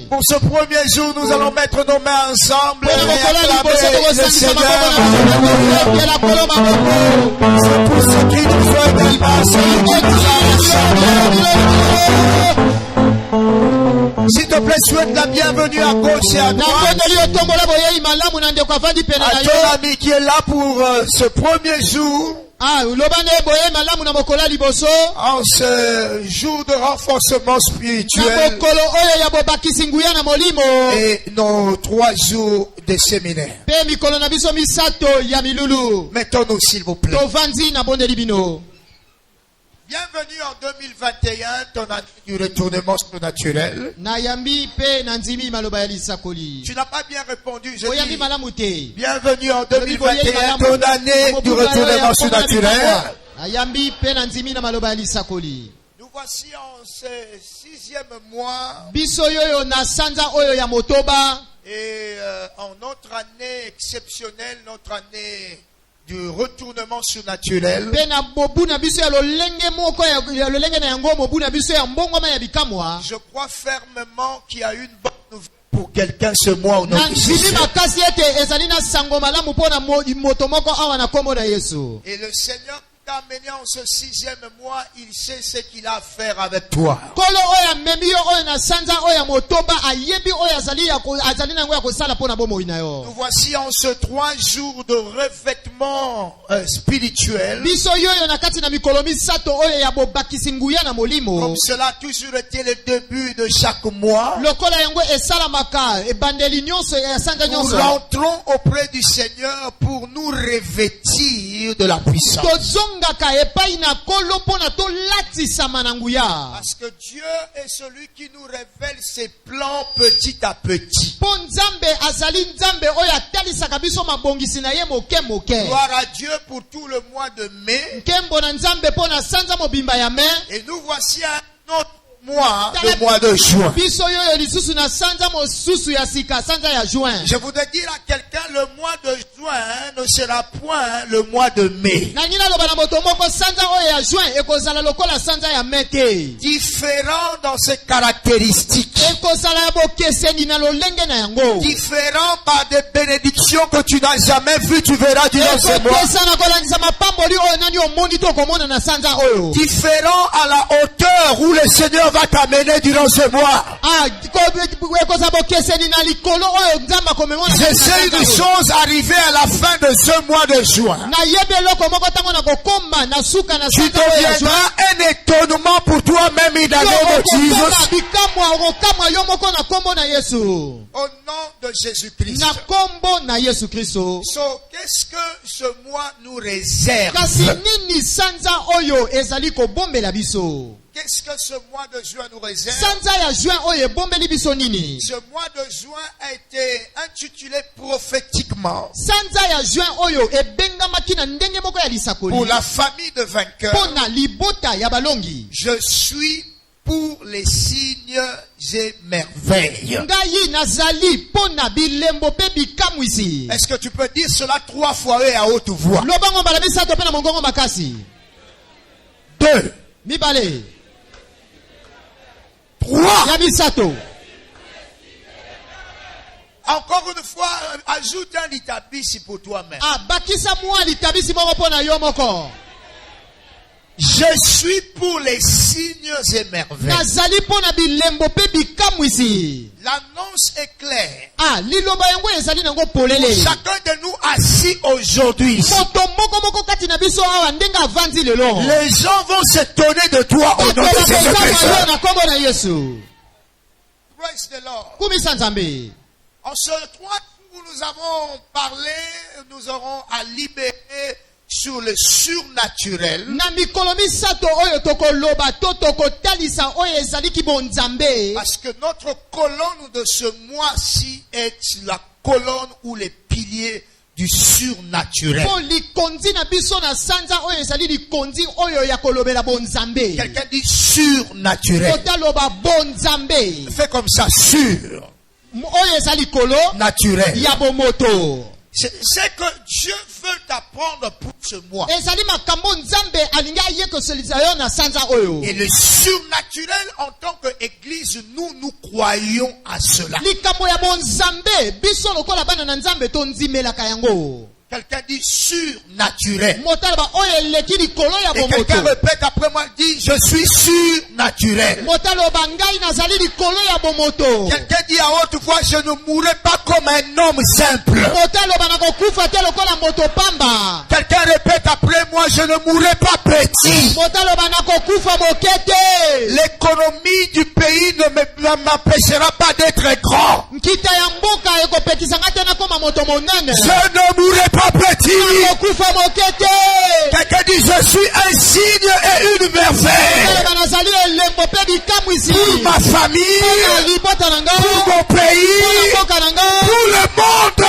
Pour ce premier jour, nous allons mettre nos mains ensemble et acclamer le Seigneur. C'est pour ceux qui nous ont grâce. S'il te plaît, souhaite la bienvenue à gauche et à droite. À ton ami qui est là pour ce premier jour. En ce jour de renforcement spirituel et nos 3 jours de séminaire. Mettons-nous s'il vous plaît. Bienvenue en 2021, ton année du retournement surnaturel. Tu n'as pas bien répondu. Je dis, bienvenue en 2021, ton année du retournement surnaturel. Nous voici en ce 6e mois. Et en notre année exceptionnelle, notre année du retournement surnaturel. Je crois fermement qu'il y a une bonne nouvelle pour quelqu'un ce mois au nom de Jésus. Et le Seigneur t'a amené en ce 6e mois, il sait ce qu'il a à faire avec toi. Nous voici en ce 3 jours de revêtement spirituel. Comme cela a toujours été le début de chaque mois. Nous rentrons auprès du Seigneur pour nous revêtir de la puissance. Parce que Dieu est celui qui nous révèle ses plans petit à petit. Gloire à Dieu pour tout le mois de mai. Et nous voici à notre mois, le mois de juin. Je voudrais dire à quelqu'un, le mois de juin ne sera point le mois de mai. Différent dans ses caractéristiques. Différent par des bénédictions que tu n'as jamais vues, tu verras durant ce mois. Différent à la hauteur où le Seigneur va t'amener durant ce mois. Je sais une chose arrivée à la fin de ce mois de juin. Tu deviendras un étonnement pour toi-même in the name of Jesus. Au nom de Jésus-Christ. So, qu'est-ce que ce mois nous réserve? Qu'est-ce que ce mois de juin nous réserve? Ce mois de juin a été intitulé prophétiquement pour la famille de vainqueurs. Je suis pour les signes et merveilles. Est-ce que tu peux dire cela 3 fois et à haute voix? 2. 3. Encore une fois, ajoute un litabisi pour toi-même. Je suis pour les signes et merveilles. L'annonce est claire. Pour chacun de nous assis aujourd'hui, les gens vont s'étonner de toi au nom de Jésus-Christ. Praise the Lord. En ce 3 jours, nous avons parlé, nous aurons à libérer sur le surnaturel. Parce que notre colonne de ce mois-ci est la colonne ou les piliers du surnaturel. Quelqu'un dit surnaturel. Fais comme ça, sur. Naturel. C'est que Dieu veut t'apprendre pour ce mois. Et le surnaturel, en tant qu'église, nous croyons à cela. Quelqu'un dit surnaturel. Et quelqu'un répète après moi, dit je suis surnaturel. Quelqu'un dit à haute voix, je ne mourrai pas comme un homme simple. Quelqu'un répète après moi, je ne mourrai pas petit. L'économie du pays ne m'empêchera pas d'être grand. Je ne mourrai pas petit. Quelqu'un dit je suis un signe et une merveille pour ma famille, pour mon pays, pour le monde.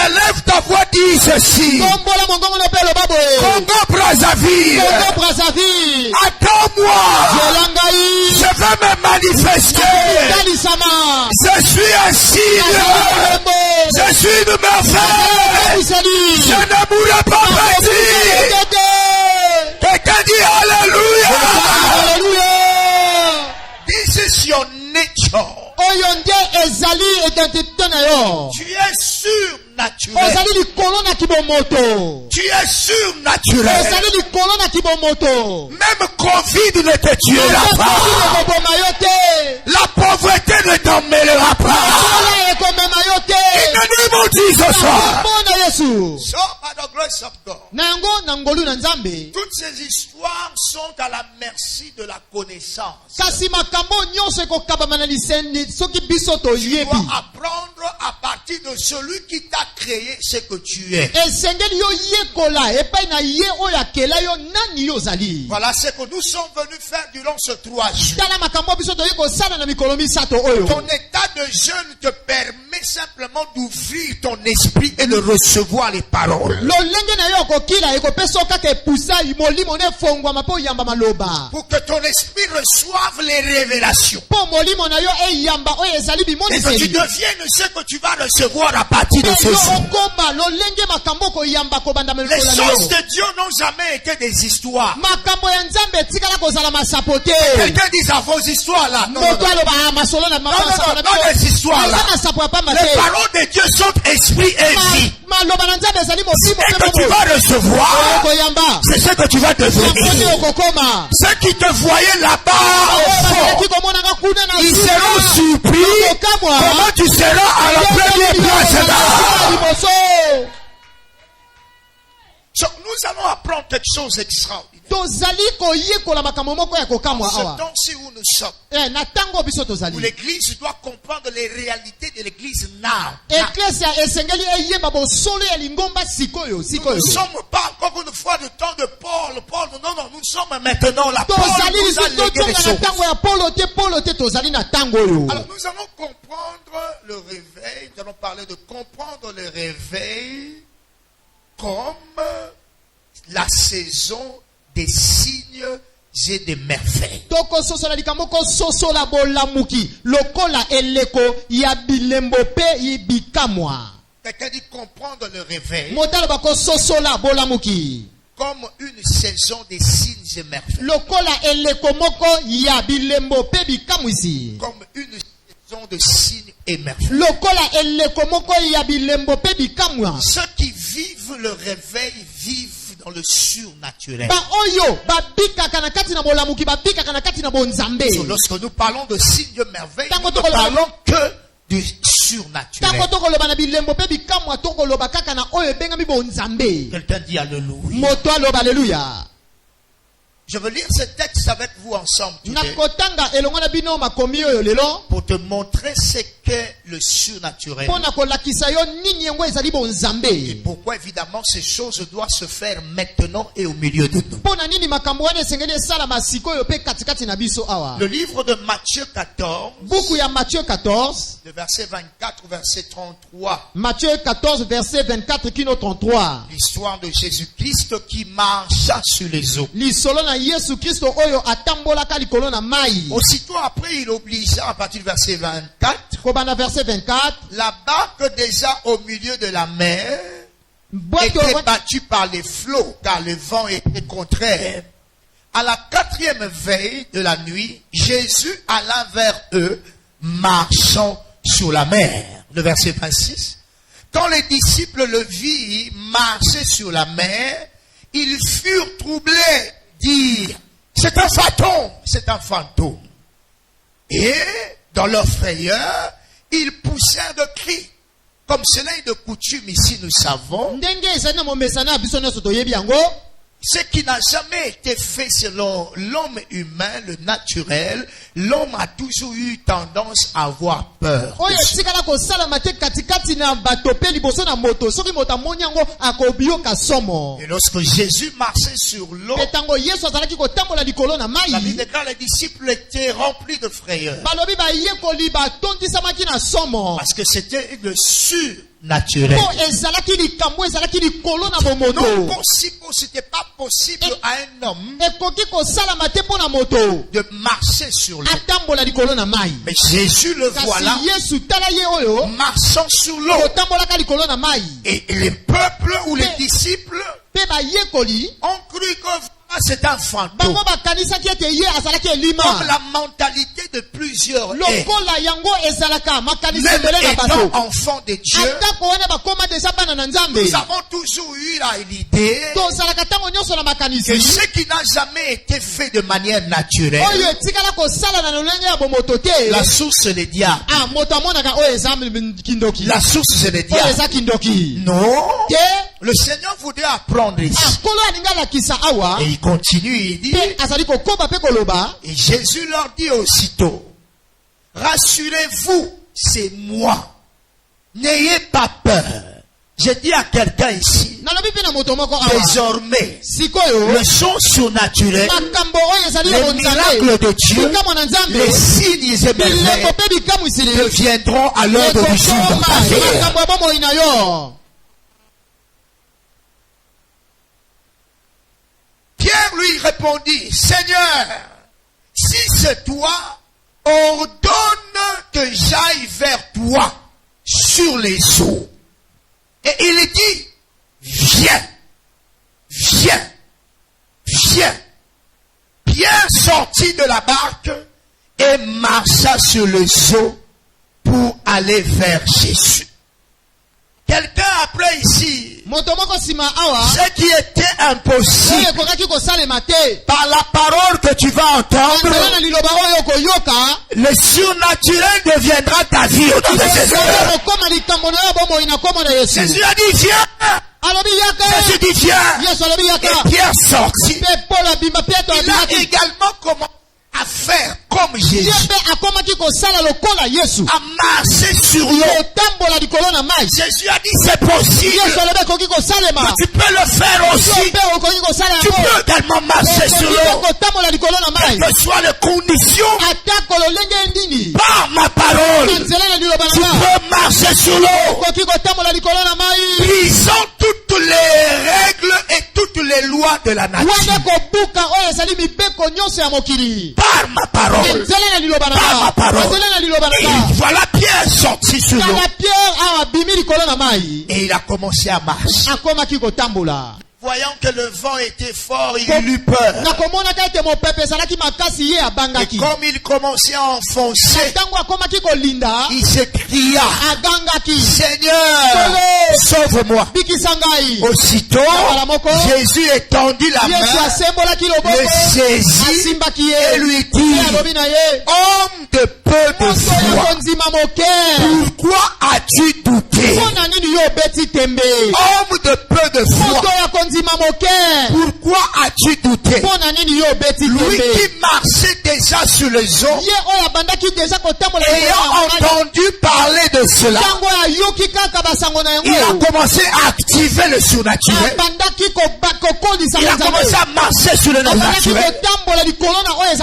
Élève ta voix, dis ceci. Congo Brazzaville, attends-moi, je vais me manifester. Je suis un signe, je suis une merveille. Je ne mourrai pas petit. Quelqu'un dit Alléluia. This is your nature. Tu es surnaturel. Tu es surnaturel. Même Covid ne te tuera pas. La pauvreté ne t'emmènera pas. In the name of Jesus. So, by the grace of God, toutes ces histoires sont à la merci de la connaissance. Tu dois apprendre à partir de celui qui t'a créé ce que tu es. Voilà ce que nous sommes venus faire durant ce 3 jours. Ton état de jeûne te permet simplement d'ouvrir ton esprit et de recevoir les paroles. Pour que ton esprit reçoive les révélations. Et que tu deviennes ce que tu vas recevoir à partir de ce jour. Les choses de Dieu n'ont jamais été des histoires. Quelqu'un dit à vos histoires là. Non, des histoires là. Les paroles de Dieu sont esprit et vie. Ce que tu vas recevoir, c'est ce que tu vas devenir. Ceux qui te voyaient là-bas au fond, ils seront surpris comment tu seras à la première place là. Nous allons apprendre quelque chose d'extraordinaire. En ce temps-ci où nous sommes, où l'église doit comprendre les réalités de l'église now. Nous ne sommes pas encore une fois du temps de Paul. Non, nous sommes maintenant là. Paul nous a légué les choses. Alors nous allons comprendre le réveil. Nous allons parler de comprendre le réveil comme la saison des signes et des merveilles. Quelqu'un dit comprendre le réveil comme une saison des signes et merveilles. Comme une saison de signes et merveilles. Ceux qui vivent le réveil vivent dans le surnaturel. So, lorsque nous parlons de signes de merveille, nous ne parlons que du surnaturel. Quelqu'un dit Alléluia. Je veux lire ce texte avec vous ensemble today, pour te montrer ce qu'est le surnaturel. Et pourquoi évidemment ces choses doivent se faire maintenant et au milieu de nous. Le livre de Matthieu 14, le verset 24 au verset 33. Matthieu 14, verset 24 qui 33. L'histoire de Jésus-Christ qui marcha sur les eaux. Aussitôt après, il obligea, à partir du verset 24, Kobana verset 24. La barque déjà au milieu de la mer était battue par les flots car le vent était contraire. À la 4e veille de la nuit, Jésus alla vers eux, marchant sur la mer. Le verset 26. Quand les disciples le virent marcher sur la mer, ils furent troublés, dirent, c'est un fantôme, c'est un fantôme. Et dans leur frayeur, ils poussèrent de cris. Comme cela est de coutume ici, nous savons, ce qui n'a jamais été fait selon l'homme humain, le naturel, l'homme a toujours eu tendance à avoir peur. Et lorsque Jésus marchait sur l'eau, la Bible déclare les disciples étaient remplis de frayeur. Parce que c'était le surnaturel. Non possible, c'était pas possible à un homme de marcher sur l'eau. Mais Jésus le voilà marchant sur l'eau. Et les peuples ou les disciples ont cru que c'est un fantôme. Comme la mentalité de plusieurs est. Même étant enfant de Dieu, nous avons toujours eu l'idée que ce qui n'a jamais été fait de manière naturelle, la source c'est le diable. La source c'est le diable. Non. Le Seigneur voudrait apprendre ici. Et il continue, il dit, et Jésus leur dit aussitôt, rassurez-vous, c'est moi. N'ayez pas peur. Je dis à quelqu'un ici, désormais, le son surnaturel, les miracles de Dieu, les signes et merveilles deviendront à l'ordre du jour dans ta vie. Pierre lui répondit, Seigneur, si c'est toi, ordonne que j'aille vers toi sur les eaux. Et il dit, viens, viens, viens. Pierre sortit de la barque et marcha sur les eaux pour aller vers Jésus. Quelqu'un appelait ici ce qui était impossible par la parole que tu vas entendre, le surnaturel deviendra ta vie au nom de Jésus. Jésus a dit viens. Jésus dit viens. Et Pierre sortit. Il a également commencé à faire comme Jésus, à marcher sur l'eau. Jésus a dit c'est possible, tu peux le faire aussi. Tu peux également marcher sur l'eau, quelles que soient les conditions. Par ma parole, tu peux marcher sur l'eau. Brisons toutes les règles et toutes les lois de la nature. Par ma parole. Par ma parole. Et voilà Pierre sorti sur l'eau. Et il a commencé à marcher. Voyant que le vent était fort, il eut peur. Et comme il commençait à enfoncer, il s'écria, Seigneur, sauve-moi. Aussitôt, Jésus étendit la main, le saisit et lui dit, homme de peu de foi, pourquoi as-tu douté? Homme de peu de foi, pourquoi as-tu douté? Lui qui marchait déjà sur les eaux, ayant entendu parler de cela, il a commencé à activer le surnaturel. Il a commencé à marcher sur le naturel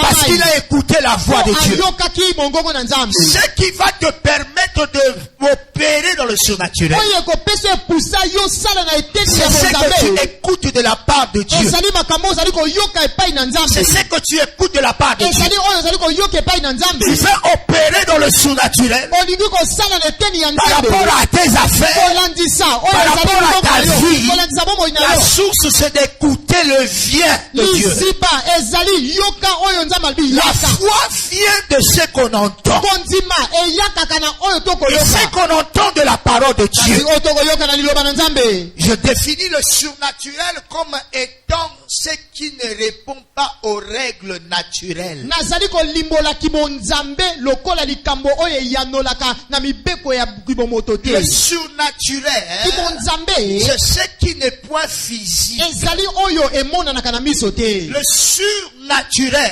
parce qu'il a écouté la voix de Dieu. Ce qui va te permettre d'opérer dans le surnaturel, c'est ce que tu écoutes de la part de Dieu. C'est ce que tu écoutes de la part de Dieu. Tu fais opérer dans le le surnaturel, par rapport à tes affaires, par rapport à ta vie, la source c'est d'écouter le vient de Dieu. La foi vient de ce qu'on entend. Et ce qu'on entend de la parole de Dieu. Je définis le surnaturel comme étant ce qui ne répond pas aux règles naturelles. Le surnaturel, c'est ce qui n'est point physique. Le surnaturel,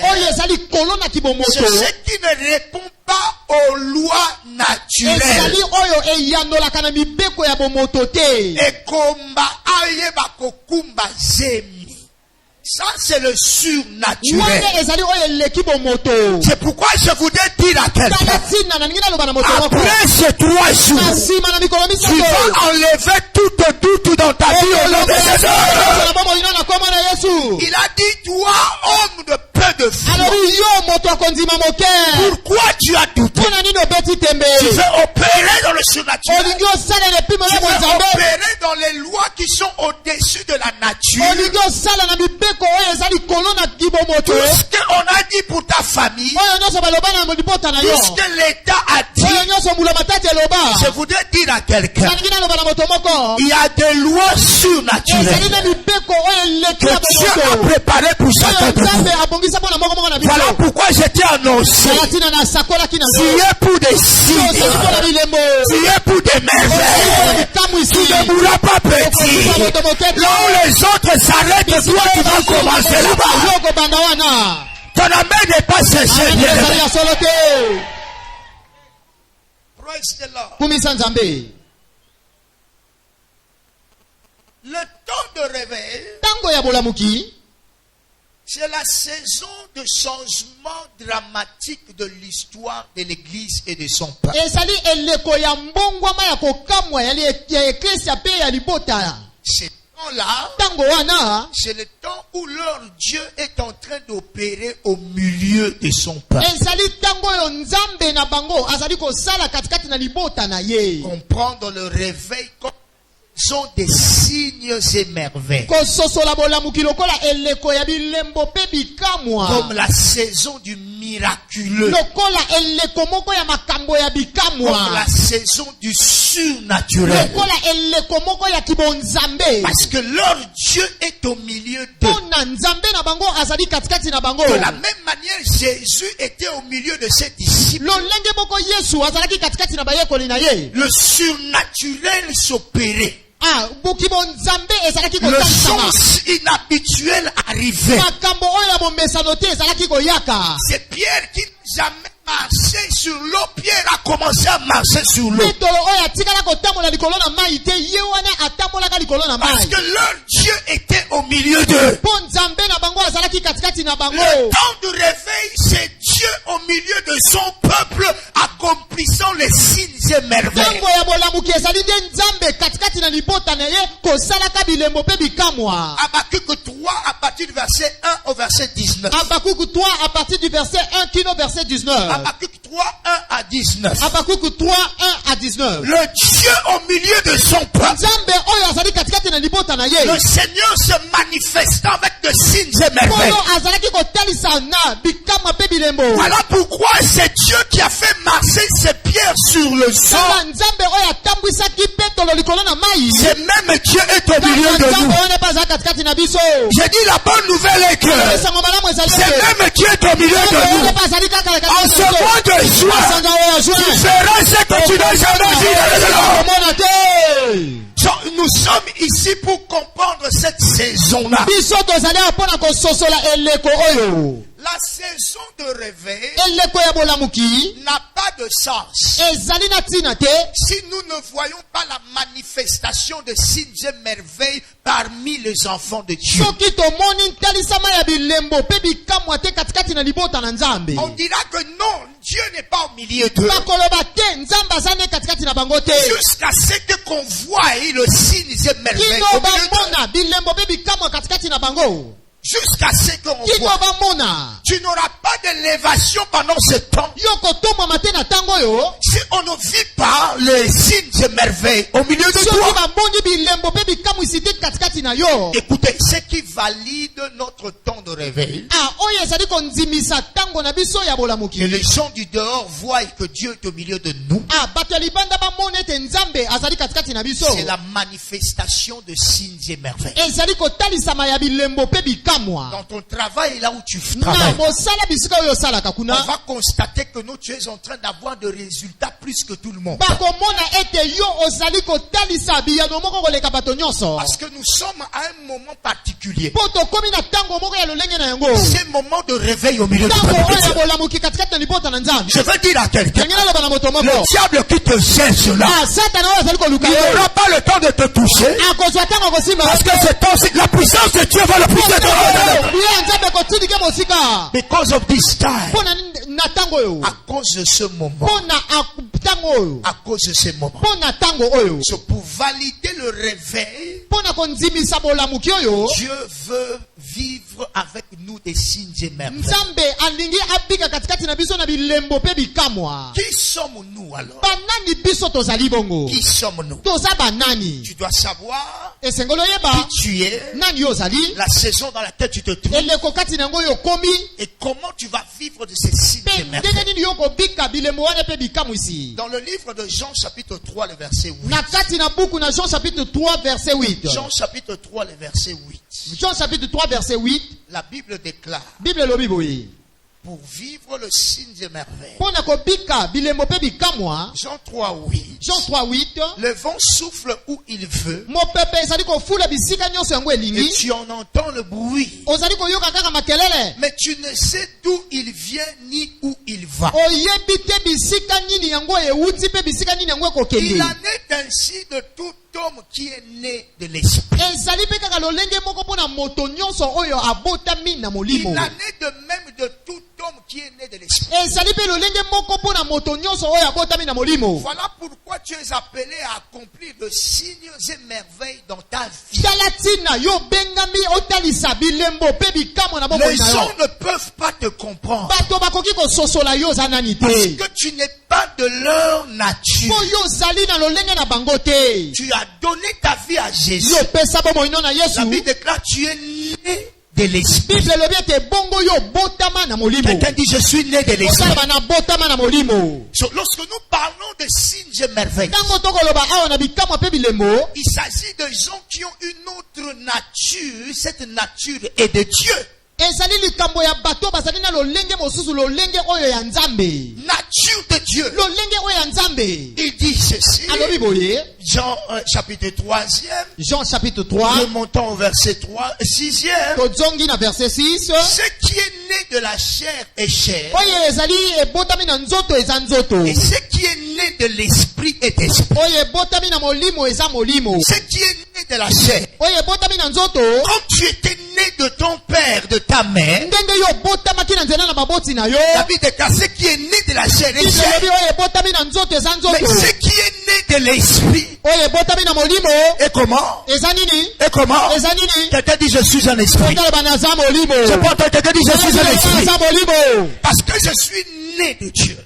c'est ce qui ne répond pas aux lois naturelles. Ça, c'est le surnaturel. C'est pourquoi je voudrais dire à quelqu'un, après ces 3 jours, tu vas enlever tout doute dans ta vie au nom de Jésus. Il a dit, toi, homme de peu de foi, pourquoi tu as douté? Tu veux opérer dans le surnaturel. Tu veux opérer dans les lois qui sont au-dessus de la nature. Tout ce qu'on a dit pour ta famille, tout ce que l'État a dit, je voudrais dire à quelqu'un, il y a des lois surnaturelles que Dieu a préparées pour chacun de vous. Voilà pourquoi je t'ai annoncé, tu es pour des signes, tu es pour des merveilles, tu ne mourras pas petit. Là où les autres s'arrêtent, toi tu vas commencer là-bas. Ton amen n'est pas séché. Praise the Lord. Le temps de réveil, c'est la saison de changement dramatique de l'histoire de l'Église et de son peuple. Ce temps-là, c'est le temps où leur Dieu est en train d'opérer au milieu de son peuple. Comprendre le réveil comme sont des signes et merveilles. Comme la saison du miraculeux. Comme la saison du surnaturel. Parce que leur Dieu est au milieu d'eux. De la même manière, Jésus était au milieu de ses disciples. Le surnaturel s'opérait. Le sens inhabituel arrivait. C'est Pierre qui n'a jamais marché sur l'eau. Pierre a commencé à marcher sur l'eau. Parce que leur Dieu était au milieu d'eux. Le temps de réveil, c'est Dieu au milieu de son peuple accomplissant les signes et merveilles. Habakkuk 3 à partir du verset 1 au verset 19. Habakkuk 3 à partir du verset 1 qui au verset 19. Habakkuk 3, 1 à 19. Habakkuk 3, 1 à 19. Le Dieu au milieu de son peuple. Le Seigneur se manifestant avec de signes et merveilles. Voilà pourquoi c'est Dieu qui a fait marcher ses pierres sur le sang. C'est même Dieu est au milieu de nous. J'ai dit la bonne nouvelle est que c'est même Dieu est au milieu de nous. En ce mois de juin, tu feras ce que tu n'as jamais dit. Nous sommes ici pour comprendre cette saison-là. La saison de réveil n'a pas de sens si nous ne voyons pas la manifestation de signes et merveilles parmi les enfants de Dieu. On dira que non, Dieu n'est pas au milieu d'eux. Jusqu'à ce que qu'on voie le signe et merveilles au milieu d'eux. Jusqu'à ce qu'on voit. Tu n'auras pas d'élévation pendant ce temps. Si on ne vit pas les signes et merveilles au milieu de toi. Écoutez, ce qui valide notre temps de réveil. Que les gens du dehors voient que Dieu est au milieu de nous. C'est la manifestation de signes et merveilles. Dans ton travail, là où tu travailles, on va constater que tu es en train d'avoir des résultats plus que tout le monde. Parce que nous sommes à un moment particulier. C'est un moment de réveil au milieu de toi. Je veux dire à quelqu'un, le diable qui te cherche là, il n'aura pas le temps de te toucher. Parce que c'est la puissance de Dieu va le pousser devant. Because of this time. À cause de ce moment. À cause de ce moment. So, pour valider le réveil, Dieu veut vivre avec nous des signes et merveilles. Qui sommes-nous alors? Qui sommes-nous? Tu dois savoir qui tu es, la saison dans laquelle tu te trouves, et comment tu vas vivre de ces signes et merveilles. Dans le livre de Jean chapitre 3, le verset 8. Jean chapitre 3, verset 8. Jean chapitre 3, le verset 8. Jean chapitre 3, verset 8. La Bible déclare. Pour vivre le signe des merveilles. Jean 3, 8. Jean 3, 8. Le vent souffle où il veut. Et tu en entends le bruit. Mais tu ne sais d'où il vient ni où il va. Il en est ainsi de tout homme qui est né de l'esprit. Il en est de même de tout homme qui est né de l'esprit. Voilà pourquoi tu es appelé à accomplir de signes et merveilles dans ta vie. Les gens ne peuvent pas te comprendre parce que tu n'es pas de leur nature. Tu as donné ta vie à Jésus. La Bible déclare tu es né de l'esprit. Quelqu'un dit je suis né de l'esprit. Lorsque nous parlons de signes et merveilles, il s'agit de gens qui ont une autre nature. Cette nature est de Dieu. Nature de Dieu. Il dit ceci. Jean chapitre 3e. Jean chapitre 3. Remontons au verset 3, 6e. Ce qui est né de la chair est chair. Et ce qui est né de l'esprit est esprit. Ce qui est né de la chair. Quand tu étais né de ton père, de ta mère, la Bible déclare ce qui est né de la chair est chair. Mais ce qui est né de l'esprit. Et comment? Et comment? Quelqu'un dit je suis un esprit. Je peux entendre quelqu'un dit je suis un esprit. Parce que je suis né de Dieu.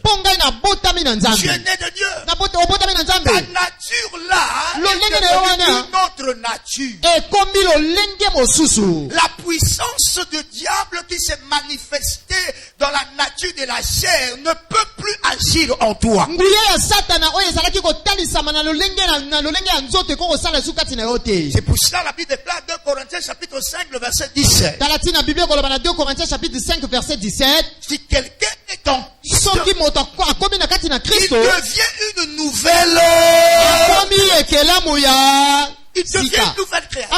Tu es né de Dieu. Ta nature là est une autre nature. La puissance du diable qui s'est manifestée dans la nature de la chair ne peut plus agir en toi. C'est pour cela la Bible déclare 2 Corinthiens chapitre 5 le verset 17. 2 Corinthiens chapitre 5 verset 17. Si quelqu'un est en Christ, il devient une nouvelle. Il devient une nouvelle création.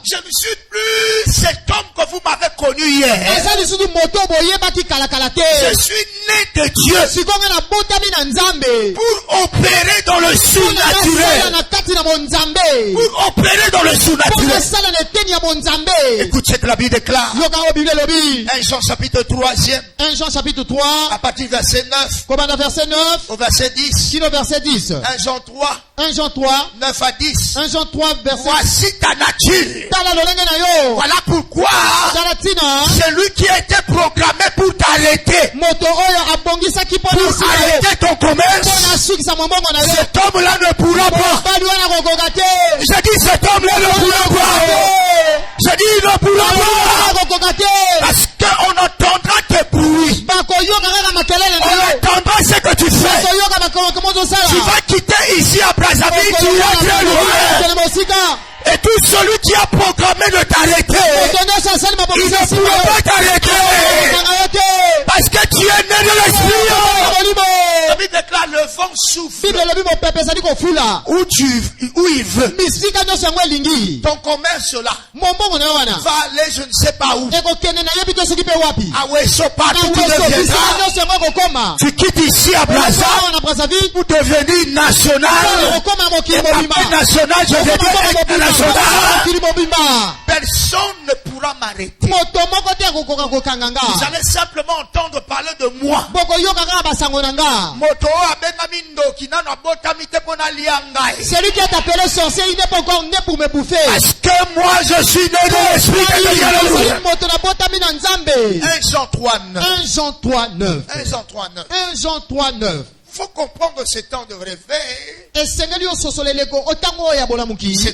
Je ne suis plus cet homme que vous m'avez connu. connu hier. Je suis né de Dieu pour opérer dans le surnaturel. Pour opérer dans le surnaturel. Écoute ce que la Bible déclare. 1 Jean chapitre 3e. 1 Jean chapitre 3. À partir du verset 9. Au verset 10. 1 Jean 3. 1 Jean 3. 9 à 10. 1 Jean 3 verset. Voici ta nature. Voilà pourquoi celui qui a été programmé pour t'arrêter, pour arrêter ton commerce, cet homme-là ne pourra pas. Je dis cet homme-là ne pourra pas. Je dis il ne pourra pas. Parce qu'on entendra tes bruits. On entendra ce que tu fais. Tu vas quitter ici à Brazzaville, tu vas très loin. Et tout celui qui a programmé de t'arrêter, il ne pourra pas t'arrêter. Parce que tu es né de l'esprit. La Bible déclare le vent souffle où il veut. Ton commerce là va aller je ne sais pas où. Ah ouais, ça partout tu deviendras. Tu quittes ici à Brazzaville pour devenir national. Et après national, je deviens international. Personne ne pourra m'arrêter. Vous allez simplement entendre parler de moi. Celui qui est appelé sorcier, il n'est pas encore né pour me bouffer. Parce que moi je suis né de l'esprit. 1 Jean 3, 9. 1 Jean 3, 9. 1 Jean 3, 9. 1 Jean 3, 9. Il faut comprendre ce temps de réveil. C'est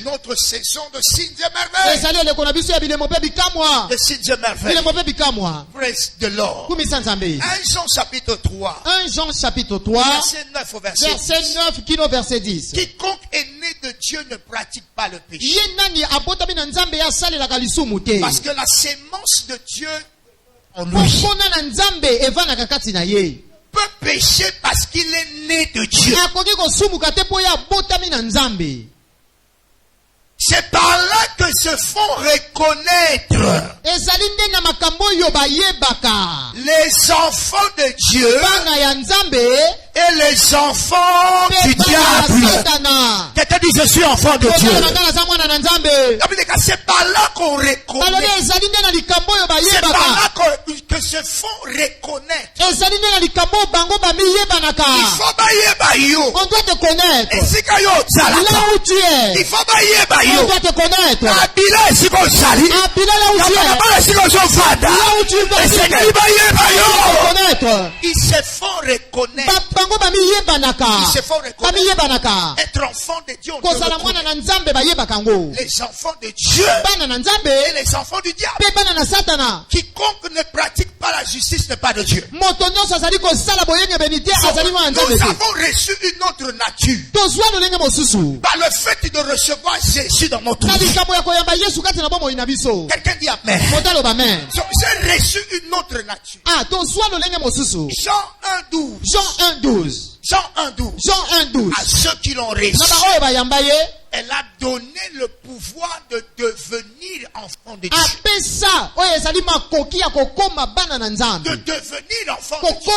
notre saison de signes et merveilles. De signes et merveilles. Praise the Lord. 1 Jean chapitre 3. 1 Jean chapitre 3. Verset 9 au verset 10. Verset 10. Quiconque est né de Dieu ne pratique pas le péché. Parce que la sémence de Dieu en lui peut pécher parce qu'il est né de Dieu. C'est par là que se font reconnaître les enfants de Dieu et les enfants du diable. Quelqu'un dit je suis enfant de Dieu. C'est par là qu'on reconnaît. C'est par là que se font reconnaître. Il faut on doit te connaître. Là où tu es. Il faut on doit te connaître. Là où tu es. Ils se font reconnaître. Ils se font reconnaître. Être enfant de Dieu. Les enfants de Dieu et les enfants du diable. Quiconque ne pratique pas la justice n'est pas de Dieu. Nous avons reçu une autre nature par le fait de recevoir Jésus dans notre vie. Quelqu'un dit Amen. J'ai reçu une autre nature. Jean 1:12. Jean 1:12. Jean 1:12. Jean 1:12. À ceux qui l'ont reçu, elle a donné le pouvoir de devenir enfant de Dieu. De devenir enfant de Dieu.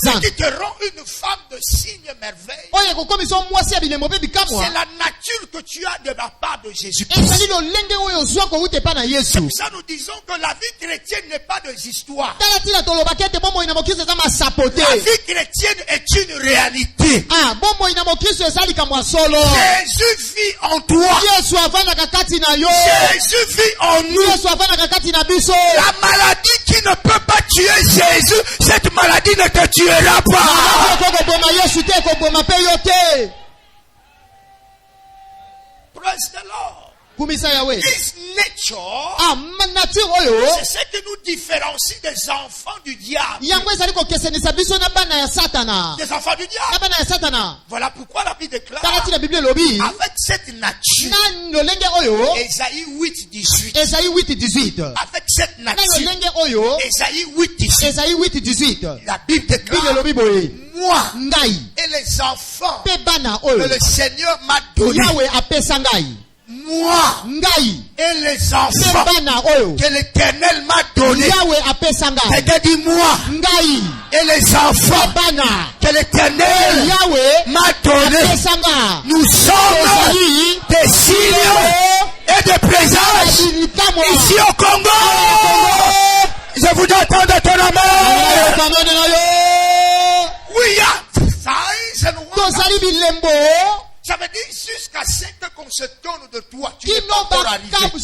Ce qui te rend une femme de signe et merveille. C'est la nature que tu as de la part de Jésus-Christ. C'est pour ça nous disons que la vie chrétienne n'est pas des histoires. La vie chrétienne est une réalité. Jésus vit en toi. Jésus vit en nous. La maladie qui ne peut pas tuer Jésus, cette maladie ne te tuera pas. Praise the Lord. His nature, c'est ce qui nous différencie des enfants du diable. Des enfants du diable. Voilà pourquoi la Bible déclare avec cette nature. Ésaïe 8:18. Avec cette nature. Ésaïe 8:18. La Bible déclare moi et les enfants que le Seigneur m'a donné moi ngai et les enfants bana oyo que l'Éternel m'a donné. Yawe apesa ngai C'est-à-dire moi ngai et les enfants bana que l'Éternel Yawe m'a donné. apesa ngai Nous sommes des signes et des présages ici au Congo. Je voudrais entendre ton amen. Oui, ça veut dire jusqu'à ce qu'on se tourne de toi. Tu n'es pas encore arrivé. Il faut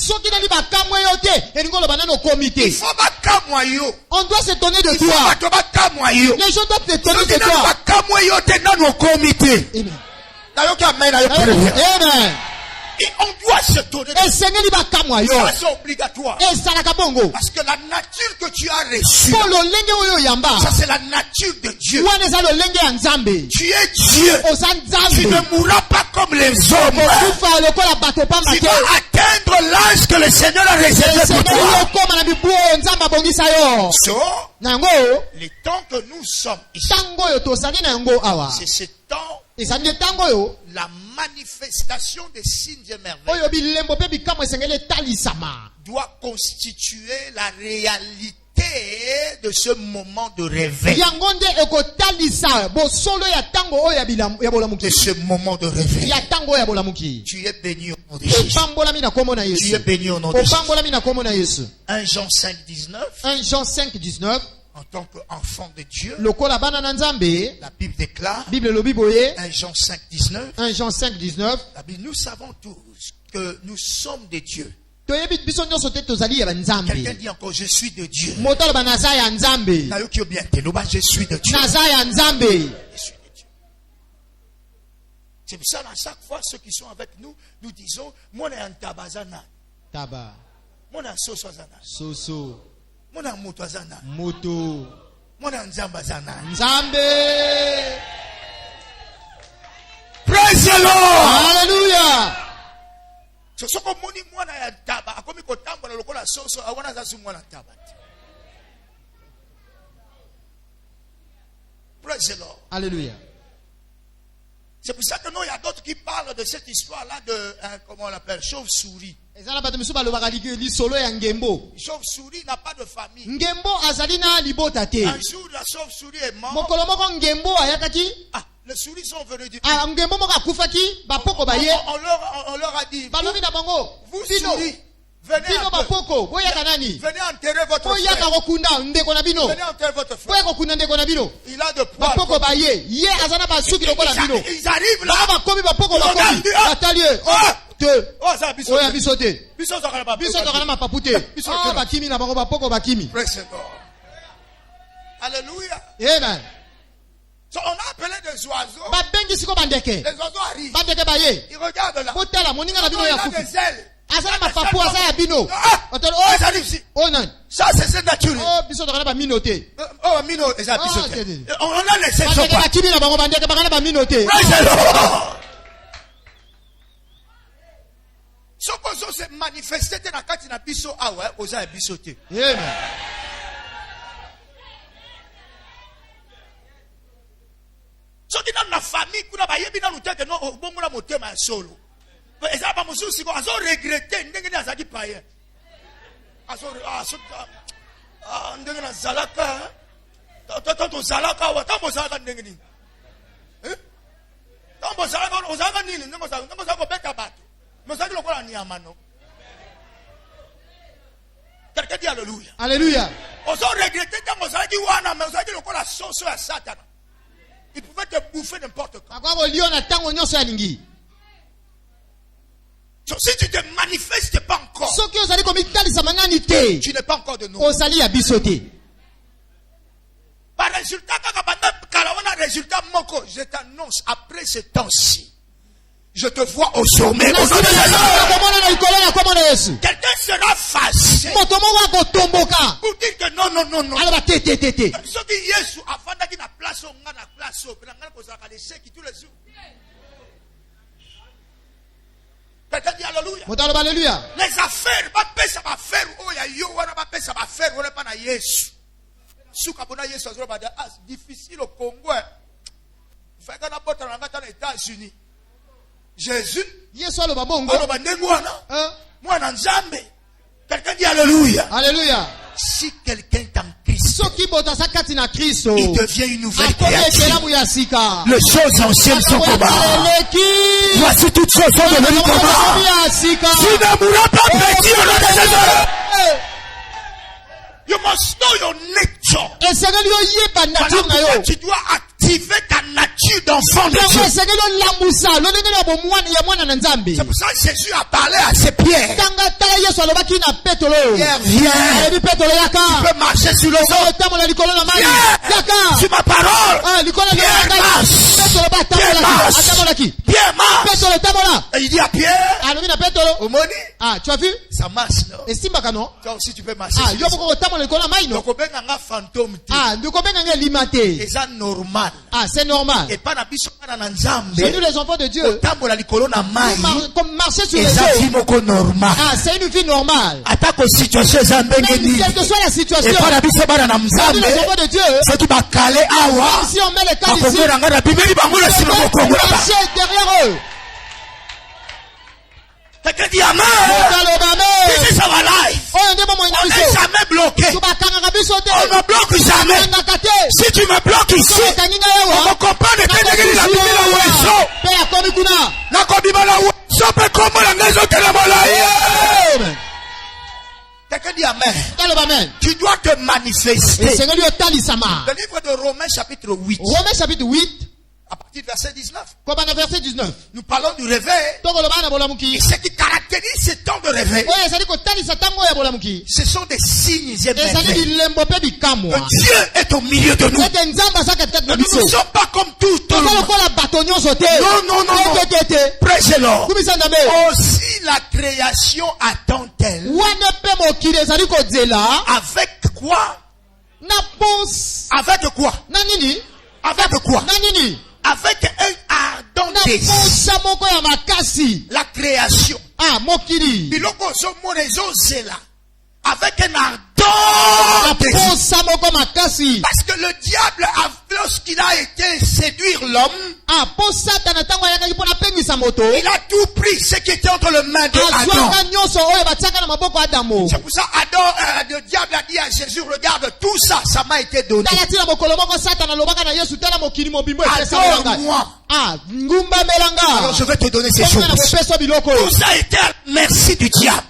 on doit se tourner de toi. Les gens doivent se tourner de toi. Amen. Et on doit se tourner de toi. Ça c'est obligatoire. Parce que la nature que tu as reçue, ça c'est la nature de Dieu. Tu es Dieu. Tu ne mourras pas comme les hommes. Tu dois atteindre l'âge que le Seigneur a réservé pour toi. So, les temps que nous sommes ici, c'est ce temps, la manifestation des signes et merveilles doit constituer la réalité de ce moment de réveil. De ce moment de réveil. Tu es béni au nom de Jésus. Tu es béni au nom de Jésus. 1 Jean 5, 19. En tant qu'enfant de Dieu, la Bible déclare, 1 Jean 5, 19, la Bible, nous savons tous que nous sommes de Dieu. Quelqu'un dit encore, je suis de Dieu. Je suis de Dieu. C'est pour ça, à chaque fois, ceux qui sont avec nous, nous disons, moi, je suis un tabazana. Moi, je suis un soso. Mona moto azana. Moto. Mona nzamba zana. Nzambe. Praise the Lord. Hallelujah. So soko moni mwana ya taba akomi kotambola lokola soso awana zasu mwana taba. Praise the Lord. Hallelujah. C'est pour ça que non, il y a d'autres qui parlent de cette histoire-là de, comment on l'appelle, chauve-souris. Chauve-souris n'a pas de famille. Un jour, la chauve-souris est morte. Ah, les souris sont venus du on leur a dit, vous souris, venez enterrer votre frère. Venez enterrer votre frère. Il a de poids. Ils arrivent là. Alléluia. Amen. So on a appelé des oiseaux. Les oiseaux arrivent. Ils regardent là. Il a des ailes. Ça c'est naturel. On a laissé ça. Ce qu'on s'est manifesté dans la carte na biso awa oza bisoté. Amen. So qui dans la famille kuna ba yebi na lutete no obongula motema solo. Eza ba mususi ko azo regretter ndenge na zaki paye. Azo ndenge na zalaka. Toto zalaka wa tambo zalaka ndenge ni. Tambo zalaka ozalaka nini ndenge zalaka beta bato. Quelqu'un dit alléluia. Alléluia. Il pouvait te bouffer n'importe quoi. Si tu ne te manifestes pas encore, tu n'es pas encore de nous. Par résultat, je t'annonce après ce temps-ci. Je te vois au sommet. Quelqu'un sera fâché pour dire que non. Ce qui Jésus a fait na place au quelqu'un dit alléluia. Les affaires, ça va faire. Difficile au Congo. États-Unis. Jésus, Quelqu'un dit alléluia. Alléluia. Si quelqu'un est en Christ, il devient une nouvelle créature. Les choses anciennes sont communes. Voici toutes choses sont devenues communes. Tu ne mourras pas petit au nom de Jésus. You must know your nature. Tu dois activer ta nature d'enfant de Dieu. C'est pour ça que Jésus a parlé à ses pieds. Pierre, viens. Tu peux marcher sur l'eau. Sur ma parole. Pierre marche. Pierre marche. Et il dit à Pierre, Omoni, tu as vu? ça marche, non? Toi aussi tu peux marcher. Donc, c'est normal. C'est normal. Et pas nous les enfants de Dieu. Comme marcher sur les eaux. C'est une vie normale. Même quelle que soit la situation. Nous les enfants de Dieu. Même si on met les cas ici. On marcher derrière eux. Quelqu'un dit amen. This is our life. On n'est jamais bloqué. On ne bloque jamais. Si tu me bloques ici, on me comprend de quelqu'un dit amen. Tu dois te manifester. Le livre de Romains chapitre 8. Romains chapitre 8. À partir du verset 19. Verset 19. Nous parlons du réveil. Et ce qui caractérise ce temps de réveil, ce sont des signes et merveilles. Dieu est au milieu de nous. Nous ne sommes pas comme tout le monde. Non. Praise the Lord. Aussi la création attend-elle. Avec quoi? Avec quoi? Avec quoi? Avec un ardent désir. La création. Avec un ardent désir. Parce que le diable, lorsqu'il a été séduire l'homme, il a tout pris ce qui était entre les mains de Adam. C'est pour ça le diable a dit à Jésus, regarde, tout ça, ça m'a été donné. Adore-moi. Alors je vais te donner ces choses. Tout ça a été à merci du diable.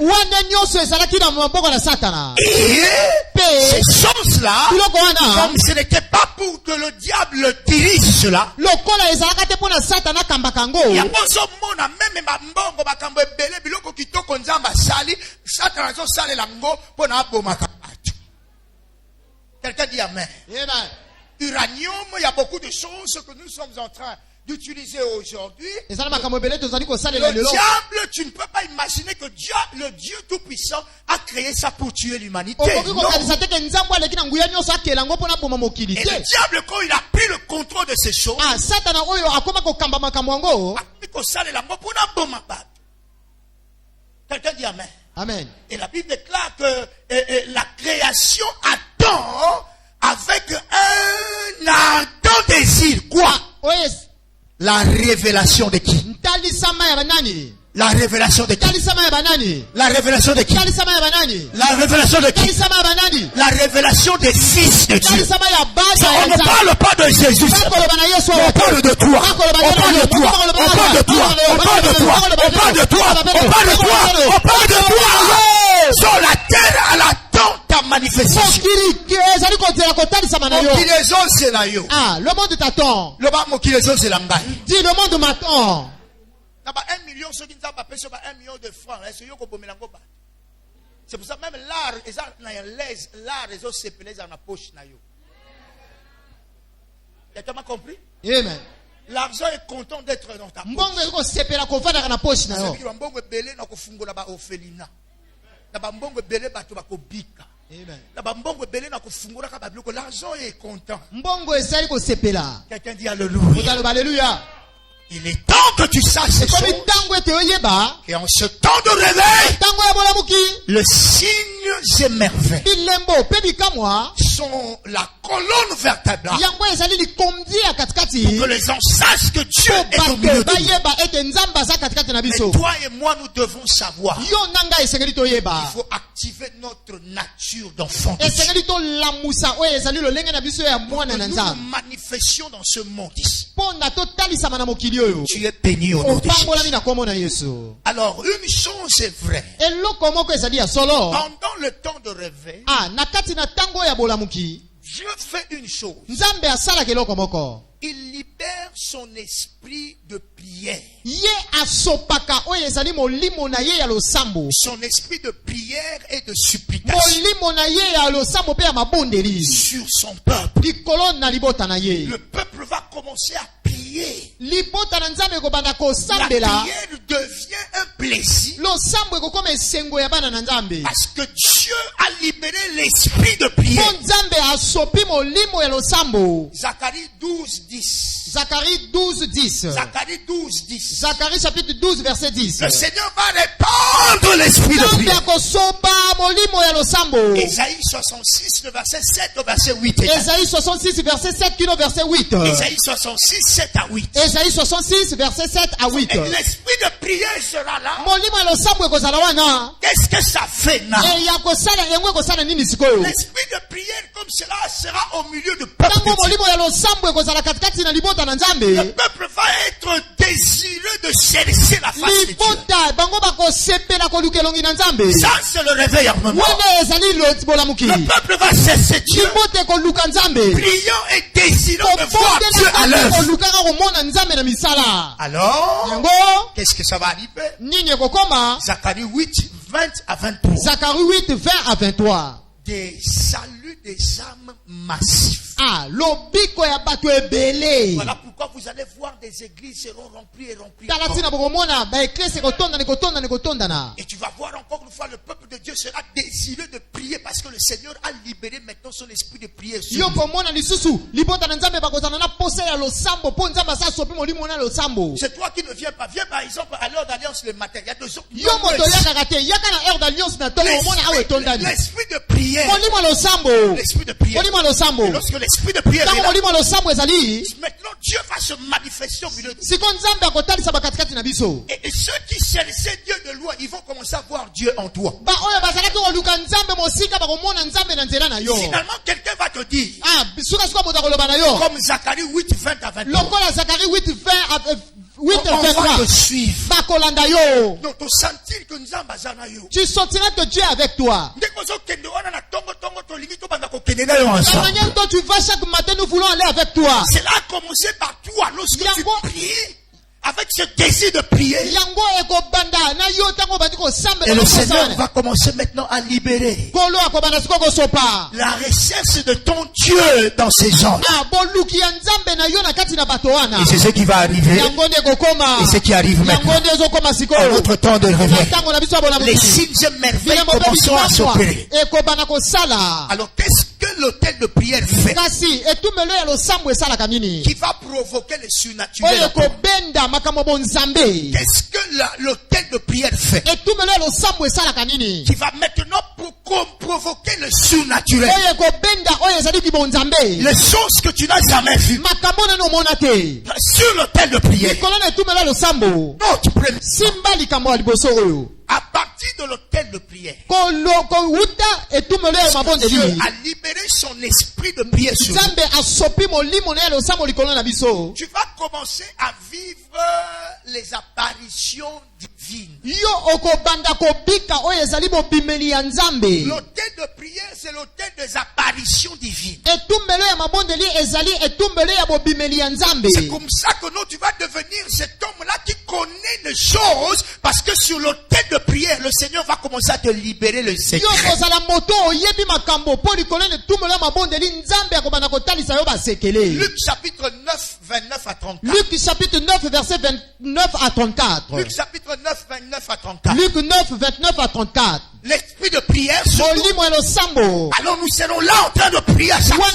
Et ces choses-là, comme ce n'était pas pour que le diable dirige cela, il y a même mbongo bakambo ebele biloko kitoko nzamba sali Satan azo sale lango pona abomaka bato. Quelqu'un dit amen. Uranium, il y a beaucoup de choses que nous sommes en train d'utiliser aujourd'hui. Le diable, tu ne peux pas imaginer que le Dieu Tout-Puissant a créé ça pour tuer l'humanité. Et le diable, quand il a pris le contrôle de ces choses, quelqu'un dit amen. Amen. Et la Bible déclare que la création attend avec un ardent désir. Quoi? La révélation de qui? La révélation de qui? La révélation de qui? La révélation de qui? La révélation des fils de Dieu. On ne parle pas de Jésus. On parle de toi. On parle de toi. On parle de toi. On parle de toi. On parle de toi. On parle de toi. On parle de toi. Sur la terre à l'attente ta manifestation. Le monde t'attend. Dis le monde m'attend. 1 million, ceux qui ne savent pas payer 1 million de francs. C'est pour ça même l'art, l'art, les autres s'épellent dans la poche. Tu as compris? Amen. L'argent est content d'être dans ta poche. L'argent est content. Quelqu'un dit alléluia. Il est temps que tu saches ces choses. Et en ce temps de réveil, le signe et merveilles sont la colonne vertébrale. Pour que les gens sachent que Dieu est au milieu de nous. Mais toi et moi, nous devons savoir. Il faut activer notre nature d'enfant de Dieu. Nous nous manifestions dans ce monde ici. Tu es béni au nom de Jésus. Alors, une chose est vraie. Pendant le temps de réveil, Dieu fait une chose. Il libère son esprit de prière. Son esprit de prière et de supplication sur son peuple. Le peuple va commencer à prier. La prière devient un plaisir. Parce que Dieu a libéré l'esprit de prière. Zacharie 12:10. Zacharie 12:10. Zacharie 12:10. Zacharie chapitre 12 verset 10. Le Seigneur va répandre l'esprit de prière. Ésaïe 66 le verset 7 au verset 8. Ésaïe 66 verset 7 au verset 8. Ésaïe 66 7 à 8. Ésaïe 66 verset 7 à 8. Et l'esprit de prière sera là. Qu'est-ce que ça fait là? L'esprit de prière comme cela sera au milieu du peuple. Le peuple va être désireux de chercher la face de Dieu. Ça c'est le réveil en moment. Le peuple va chercher Dieu. Priant et désirant de voir Dieu à l'œuvre. Alors, qu'est-ce que ça va arriver? Zacharie 8, 20 à 23. Zacharie 8, 20 à 23. Des saluts des âmes massifs. Voilà pourquoi vous allez voir des églises seront remplies et remplies. Et tu vas voir encore une fois le peuple de Dieu sera désireux de prier parce que le Seigneur a libéré maintenant son esprit de prière sur nous. C'est toi qui ne viens pas. Viens par exemple à l'heure d'alliance le matin. Il y a deux autres. L'esprit de prière. L'esprit de prière. Et lorsque l'esprit de prière est là, maintenant Dieu va se manifester au milieu de nous. Et ceux qui cherchaient Dieu de loin, ils vont commencer à voir Dieu en toi. Finalement, quelqu'un va te dire, comme Zacharie 8, 20 à 23. On va te suivre. Tu sentiras que Dieu est avec toi. La manière dont tu vas chaque matin, nous voulons aller avec toi. C'est là commencer par toi lorsque tu pries. Avec ce désir de prier. Et le Seigneur va commencer maintenant à libérer la recherche de ton Dieu dans ces gens. Et c'est ce qui va arriver. Et ce qui arrive maintenant. À notre temps de réveil. Les signes et merveilles commencent à s'opérer. Alors qu'est-ce que l'autel de prière fait? Qui va provoquer le surnaturel. Qu'est-ce que l'autel de prière fait? Qui va maintenant provoquer le surnaturel. Les choses que tu n'as jamais vues. Sur l'autel de prière. À partir de l'autel de prière, Dieu a libéré son esprit de prière sur nous. Tu vas commencer à vivre les apparitions divines. L'autel de prière, c'est l'autel des apparitions divines. C'est comme ça que nous, tu vas devenir cet homme-là qui connaît les choses, parce que sur l'autel de prière, le Seigneur va commencer à te libérer le secret. Luc chapitre 9, 29 à 34. Luc chapitre 9, verset 29 à 34. Luc chapitre 9, 29 à 34. Luc 9, 29 à 34. L'esprit de prière sur nous. Alors nous serons là en train de prier à chaque fois.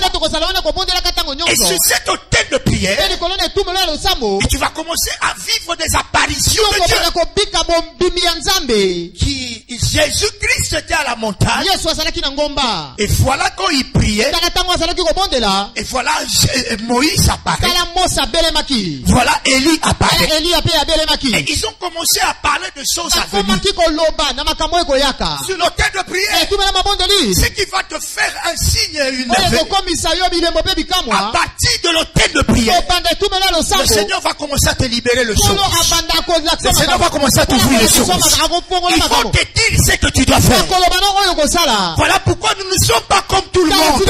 Et sur cet autel de prière, et tu vas commencer à vivre des apparitions de Dieu. Qui ils Jésus-Christ était à la montagne. Et voilà quand il priait. Et voilà Moïse apparaît. Voilà Élie apparaît. Et ils ont commencé à parler de choses à venir. Sur l'autel de prière. Ce qui va te faire un signe et une merveille. À partir de l'autel de prière, le Seigneur va commencer à te libérer le chômage. Le Seigneur va commencer à t'ouvrir les choses. Il faut te dire ce que tu dois faire. Voilà pourquoi nous ne sommes pas comme tout le monde. Tu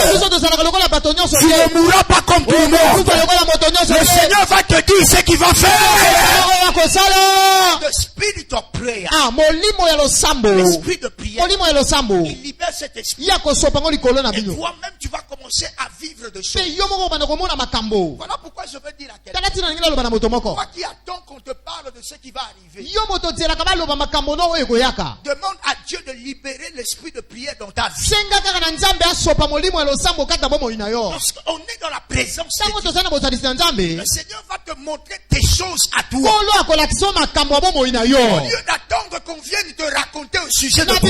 ne mourras pas comme tout le monde. Le Seigneur va te dire ce qu'il va faire. The spirit of prayer. L'esprit de prière. Il libère cet esprit. Et toi-même tu vas commencer à vivre de choses. Voilà pourquoi je veux dire à quelqu'un. Toi qui attends qu'on te parle de ce qui va arriver. Demande à Dieu de libérer l'esprit de prière dans ta vie. Lorsqu'on est dans la présence de Dieu, le Seigneur va te montrer des choses à toi. Au lieu d'attendre qu'on vienne te raconter au sujet de toi.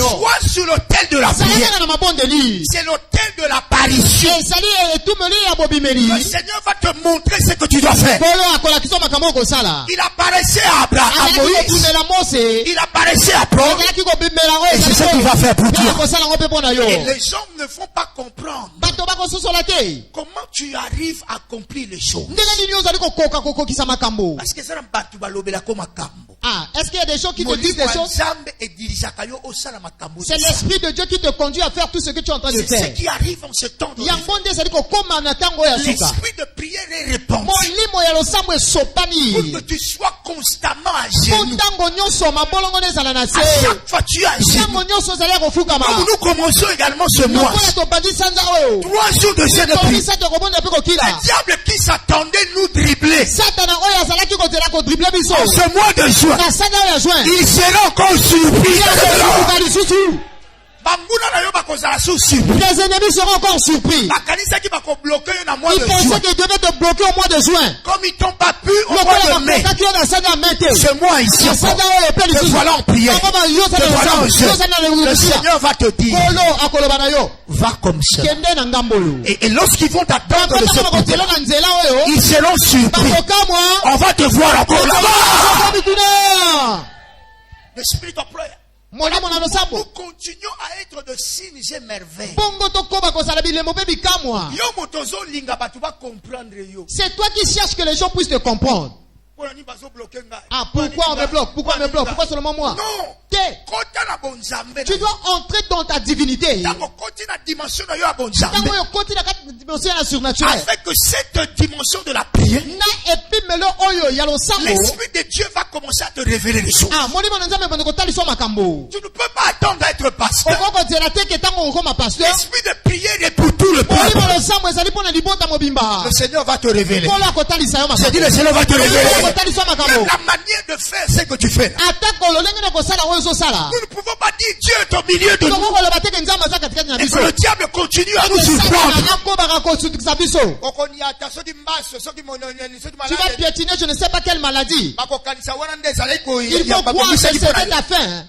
Sois sur l'autel de la prière. C'est l'autel de l'apparition. Le Seigneur va te montrer ce que tu dois faire. Il apparaissait à Abraham, à Moïse. Il apparaissait à Paul. Et c'est ce qu'il va faire pour toi. Et les gens ne vont pas comprendre comment tu arrives à accomplir les choses. Parce que ça n'a pas tout balobela comme makambo. Est-ce qu'il y a des gens qui te disent des choses? C'est l'esprit de Dieu qui te conduit à faire tout ce que tu es en train de faire. C'est ce qui arrive en ce temps de l'esprit de prière est répandu. Pour que tu sois constamment à genoux. À chaque fois tu es à genoux. Comme nous commençons également ce mois. 3 jours de jeûne de prière. Le diable qui s'attendait nous dribbler. En ce mois de juin, il sera encore surpris. Les ennemis seront encore surpris. Ils pensaient qu'ils devaient te bloquer au mois de juin. Comme ils t'ont pas pu au mois de mai. Ce mois ici, te voilà en prière. Te voilà en jeûne. Le Seigneur va te dire, va comme ça. Et lorsqu'ils vont t'attendre de ce côté, ils seront surpris. On va te voir encore là-bas. The spirit of prayer. Nous continuons à être de signes et merveilles. C'est toi qui cherches que les gens puissent te comprendre. Pourquoi on me bloque? Pourquoi on me bloque? Pourquoi seulement moi? Non. Tu dois entrer dans ta divinité. Avec cette dimension de la prière, l'esprit de Dieu va commencer à te révéler les choses. Tu ne peux pas attendre à être pasteur. L'esprit de prière est pour tout le peuple. Le Seigneur va te révéler. J'ai dit le Seigneur va te révéler. Même la manière de faire ce que tu fais. Nous ne pouvons pas dire Dieu est au milieu de nous. Et que le diable continue à nous surprendre. Tu vas piétiner je ne sais pas quelle maladie. Ils vont croire que c'était ta fin.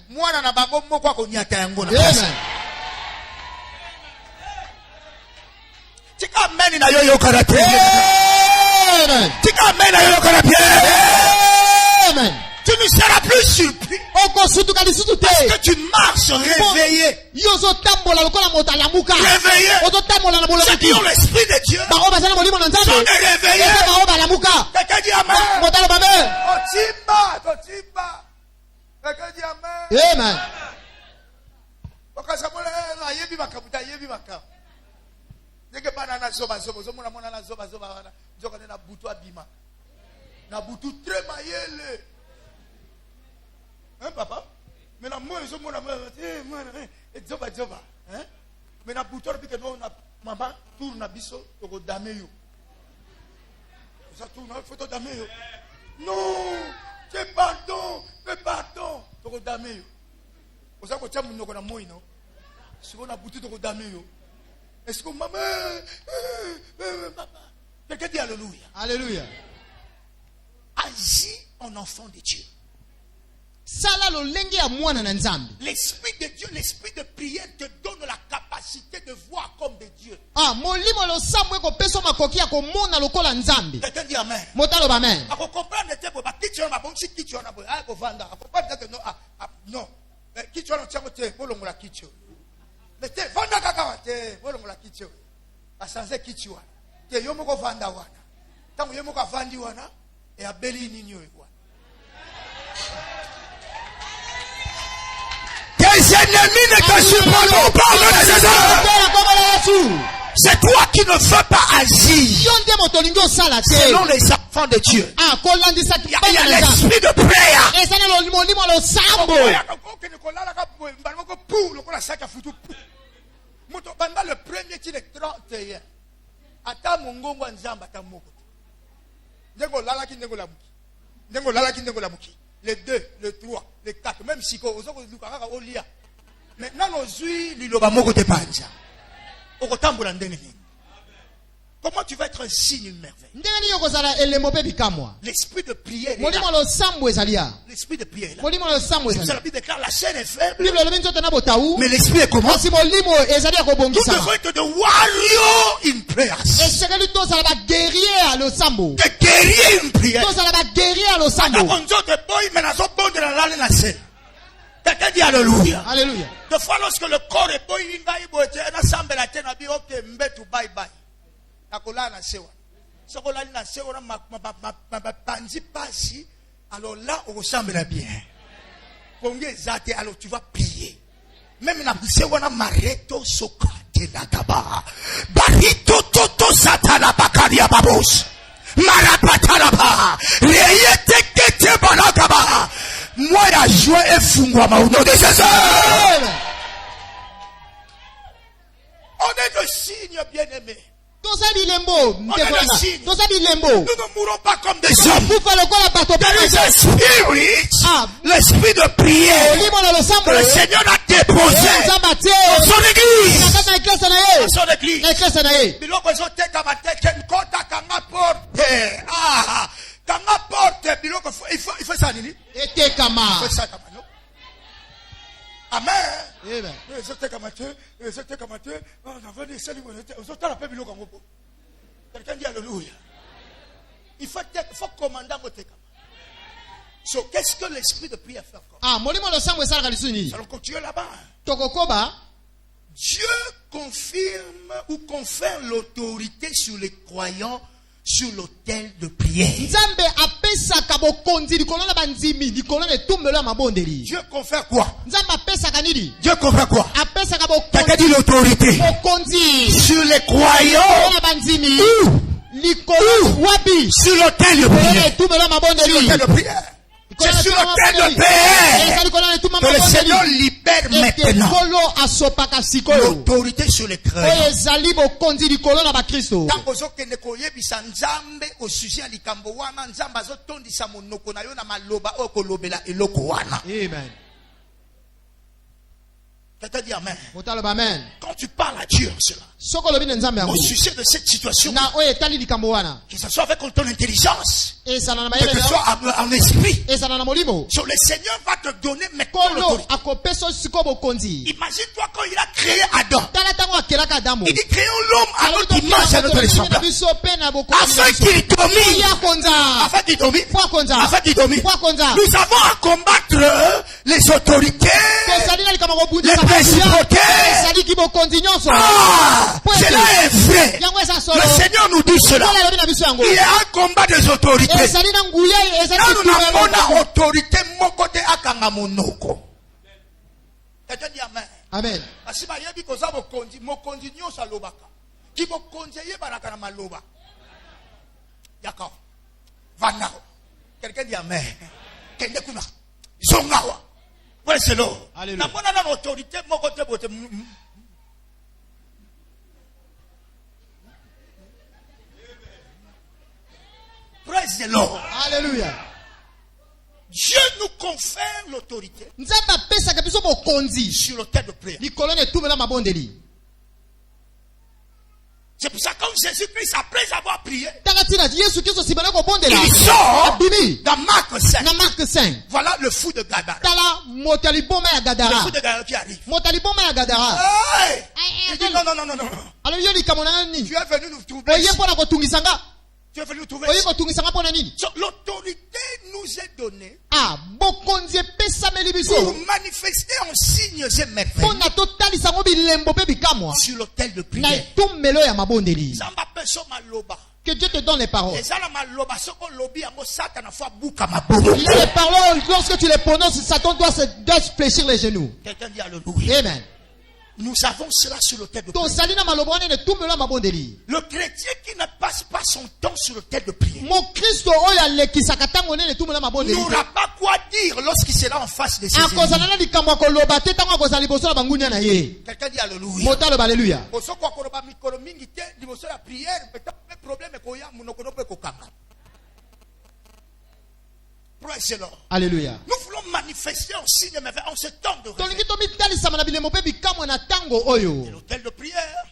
Amen. Tu ne seras plus surpris. Parce que tu marches réveillé. Réveillé. Ceux qui ont l'esprit de Dieu sont réveillés. Quelqu'un dit Amen. Quelqu'un dit Amen. Hein, papa? Mais la moi, je mais na bouton puis que nous maman tourne na biso to dame yo. Ça tourne photo dame yo. Non, c'est pardon, mais pardon, to dame yo. On ça ko tia munoko na moi non. Si on a bouton to dame yo. Est-ce que maman papa? Quelqu'un dit alléluia. Alléluia. Agis en enfant de Dieu. L'esprit de Dieu, l'esprit de prière te donne la capacité de voir comme des dieux. Quelqu'un dit amen. Non. Tes ennemis ne te supporteront pas. C'est toi qui ne veux pas agir selon les enfants de Dieu. Il y a l'esprit de prière. Le premier qui est 31. Ata mongongo nzamba ata moko. Ndeko lalaki ndeko lamuki. Ndeko lalaki ndeko lamuki. Les 2, les 3, les 4, même si ozoko lukaka olia. Maintenant ozui liloba moko te panja. Okotambola ndenge nini? Comment tu vas être un signe, une merveille? L'esprit de prière est là. L'esprit de prière est là. La Bible déclare la chair est faible. Mais l'esprit est comment? Nous devons être de warrior in prayer. De guerrier in prière. Quelqu'un dit alléluia. Alléluia. Des fois lorsque le corps est beau, il va y ensemble la tête, il ok, mbetu bye bye. Alors là, on ressemble bien. Alors tu vas prier. Même na sewana mareto sokate na taba. Barito toto satana bakaria babos. Marapatala ba. Reyete kete balakaba. Moi ya joie et fungwa ma au nom de Jésus. On est de signes bien-aimés. Nous ne mourrons pas comme des hommes. There is a spirit, l'esprit de prière que le Seigneur a déposé dans son église. Dans son église. Il faut ça, Nini. Amen. Quelqu'un dit alléluia. Il faut commander mon tekama. So, qu'est-ce que l'esprit de prière fait encore? Allons continuer là-bas. Dieu confirme ou confère l'autorité sur les croyants sur l'autel de prière. Dieu confère quoi? Dieu confère quoi? Quelqu'un dit l'autorité sur les croyants sur l'autel de prière. C'est sur l'autel de prière que le Seigneur libère maintenant l'autorité sur les croyants. Amen. Quelqu'un dit amen. Quand tu parles à Dieu, cela, au sujet de cette situation, que ce soit avec ton intelligence, que ce soit en esprit, sur le Seigneur va te donner maintenant l'autorité. Imagine-toi quand il a créé Adam. Il dit créons l'homme à notre image, à notre ressemblance. Afin qu'il domine. Nous avons à combattre les autorités, les principautés. Cela est vrai. Le Seigneur nous dit cela. Il y a un combat des autorités. Là, nous n'avons pas autorité. Mon côté à Kangamonoko. Quelqu'un dit amen. Amen. Quelqu'un dit amen. Zongawa. C'est l'eau. Alléluia. Praise the Lord. Alléluia. Dieu nous confère l'autorité sur l'autel de prière. C'est pour ça que quand Jésus-Christ, après avoir prié, il sort dans Marc 5. Marc 5. Voilà le fou de Gadara. Le fou de Gadara qui arrive. Hey! Il dit non. Tu es venu nous trouver. Tu es venu nous trouver. L'autorité nous est donnée pour manifester en signes et merveilles sur l'autel de prière. Que Dieu te donne les paroles. Les paroles, lorsque tu les prononces, Satan doit se fléchir les genoux. Quelqu'un dit alléluia. Amen. Nous avons cela sur l'autel de prière. Le chrétien qui ne passe pas son temps sur l'autel de prière n'aura pas quoi dire lorsqu'il sera en face de ses ennemis. Quelqu'un dit alléluia. Alléluia. Nous voulons manifester en signe merveilleux en ce temps de réveil. Et l'autel de prière,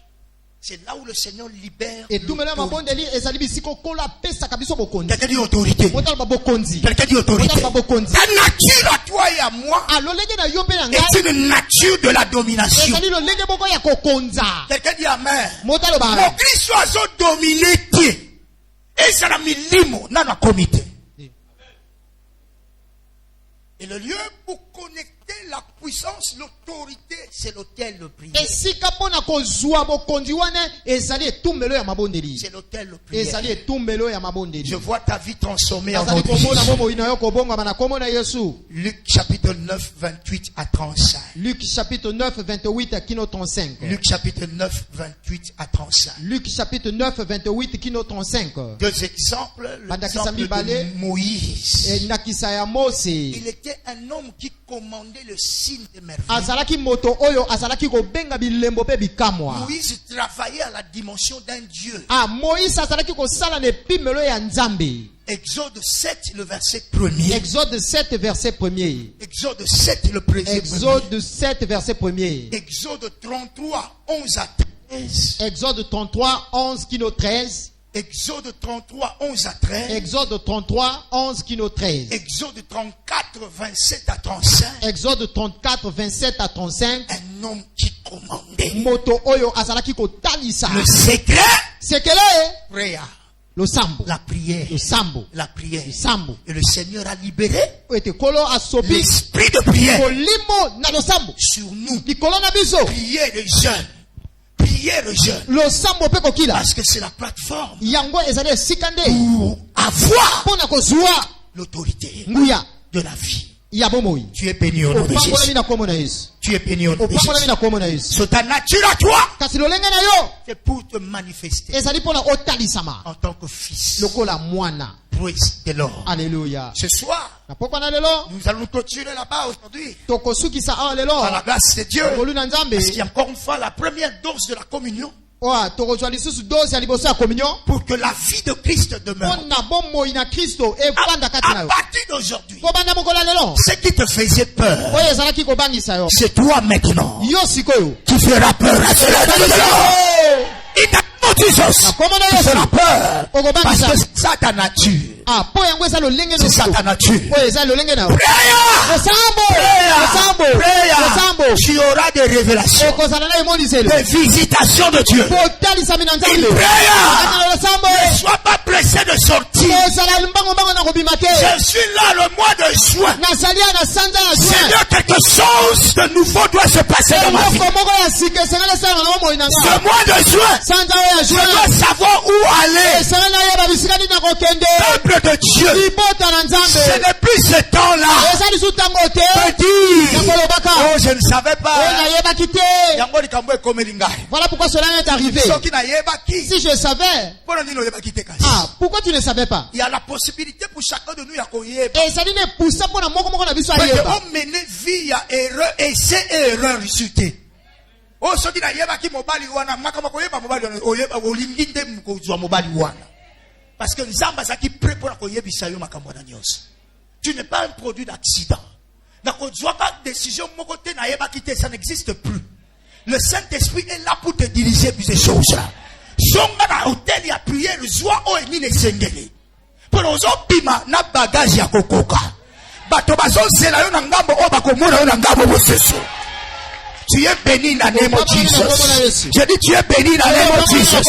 c'est là où le Seigneur libère. Quelqu'un dit autorité. Quelqu'un dit autorité. Ta nature à toi et à moi est une nature de la domination. Quelqu'un dit amen. Mon Christ soit dominé. Et ça l'a mis limo dans la comité. Et le lieu pour connecter la puissance, l'autorité, c'est l'autel de prière. C'est l'autel de prière. Je vois ta vie transformée en Luc chapitre 9, 28 à 35. Luc chapitre 9, 28 à 35. Luc chapitre 9, 28 à 35. Luc chapitre 9, 28 à 35. Deux exemples. L'exemple de Moïse. Il était un homme qui commandait le signe de merveille. Moïse travaillait à la dimension d'un Dieu. Exode 7, le verset 1er. Exode 7, verset 1er. Exode 7, le premier. Exode 7, verset 1er. Exode 33, 11 à 13. Exode 33, 11 kino 13. Exode 33, 11 à 13. Exode 33, 11 kino 13. Exode 34, 27 à 35. Exode 34, 27 à 35. Un homme qui commandait. Le secret. C'est que là, prière. Le sambo. La prière. Le sambo. La prière. Le sambo. Et le Seigneur a libéré l'esprit de prière sur nous. Prière les jeunes. Prière les jeunes. Parce que c'est la plateforme pour avoir l'autorité de la vie. Tu es béni au nom de Jésus. Tu es béni au nom de Jésus. C'est ta nature à toi. C'est pour te manifester en tant que fils. Praise the Lord. Alléluia. Ce soir, nous allons continuer là-bas aujourd'hui. Par la grâce de Dieu. Parce qu'il y a encore une fois la première dose de la communion. Pour que la vie de Christ demeure. À partir d'aujourd'hui, ce qui te faisait peur, c'est toi maintenant qui fera peur à cela. Tu feras peur. Parce que c'est ça ta nature. C'est ça ta nature. Tu auras des révélations, des visitations de Dieu. Ne sois pas pressé de sortir. Je suis là le mois de juin. Seigneur, quelque chose de nouveau doit se passer dans ma vie. Ce mois de juin, je dois savoir où aller. Peuple de Dieu, ce n'est plus ce temps-là. Oh, je ne savais pas. Voilà pourquoi cela est arrivé. Si je savais, pourquoi tu ne savais pas? Il y a la possibilité pour chacun de nous et ça dit pour ça pour la mener vie à erreur et c'est erreur résultée. Oh, ce qui n'a pas mobali wana, makama koyeba mobali wana, oyeba olinginde mkozwa mobali wana. Parce que nzamba zaki prêt pour koyebisa yo makambo na nyos. Tu n'es pas un produit d'accident. Na kozwa ka décision moko te na yeba kité, ça n'existe plus. Le Saint-Esprit est là pour te diriger plus des choses. songa na hotel ya prière zwa o emine sengeli pour ozopima na bagage ya kokoka bato bazozela yo na ngambo o bakomona yo na ngambo mosusu. Tu es béni dans le nom de Jesus. Je dis tu es béni dans le nom de Jesus.